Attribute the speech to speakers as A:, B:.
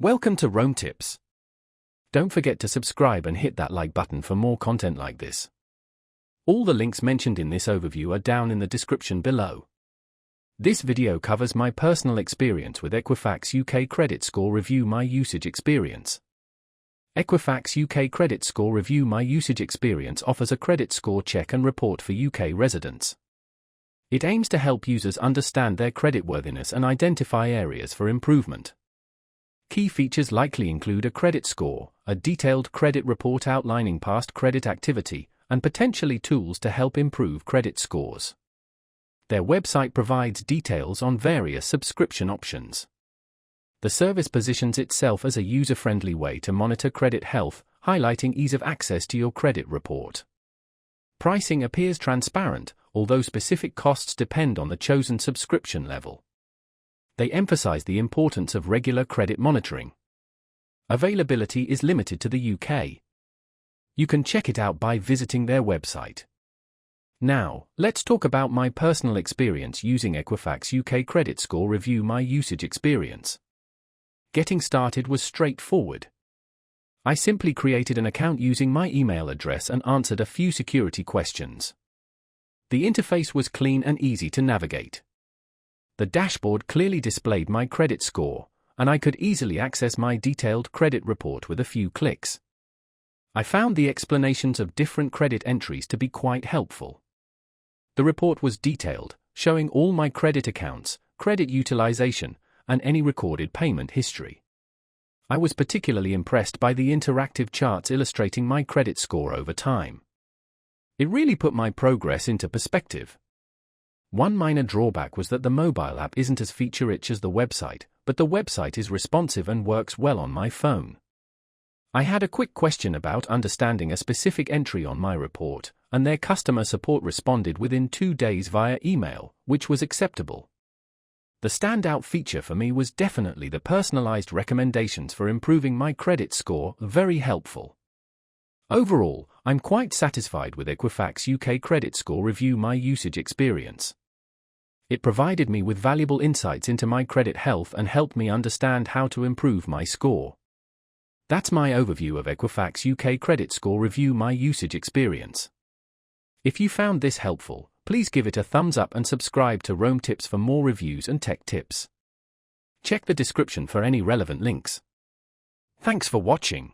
A: Welcome to Rome Tips. Don't forget to subscribe and hit that like button for more content like this. All the links mentioned in this overview are down in the description below. This video covers my personal experience with Equifax UK Credit Score Review My Usage Experience. Equifax UK Credit Score Review My Usage Experience offers a credit score check and report for UK residents. It aims to help users understand their creditworthiness and identify areas for improvement. Key features likely include a credit score, a detailed credit report outlining past credit activity, and potentially tools to help improve credit scores. Their website provides details on various subscription options. The service positions itself as a user-friendly way to monitor credit health, highlighting ease of access to your credit report. Pricing appears transparent, although specific costs depend on the chosen subscription level. They emphasize the importance of regular credit monitoring. Availability is limited to the UK. You can check it out by visiting their website. Now, let's talk about my personal experience using Equifax UK Credit Score Review My Usage Experience. Getting started was straightforward. I simply created an account using my email address and answered a few security questions. The interface was clean and easy to navigate. The dashboard clearly displayed my credit score, and I could easily access my detailed credit report with a few clicks. I found the explanations of different credit entries to be quite helpful. The report was detailed, showing all my credit accounts, credit utilization, and any recorded payment history. I was particularly impressed by the interactive charts illustrating my credit score over time. It really put my progress into perspective. One minor drawback was that the mobile app isn't as feature-rich as the website, but the website is responsive and works well on my phone. I had a quick question about understanding a specific entry on my report, and their customer support responded within 2 days via email, which was acceptable. The standout feature for me was definitely the personalized recommendations for improving my credit score, very helpful. Overall, I'm quite satisfied with Equifax UK Credit Score Review My Usage Experience. It provided me with valuable insights into my credit health and helped me understand how to improve my score. That's my overview of Equifax UK Credit Score Review My Usage Experience. If you found this helpful, please give it a thumbs up and subscribe to Rome Tips for more reviews and tech tips. Check the description for any relevant links. Thanks for watching.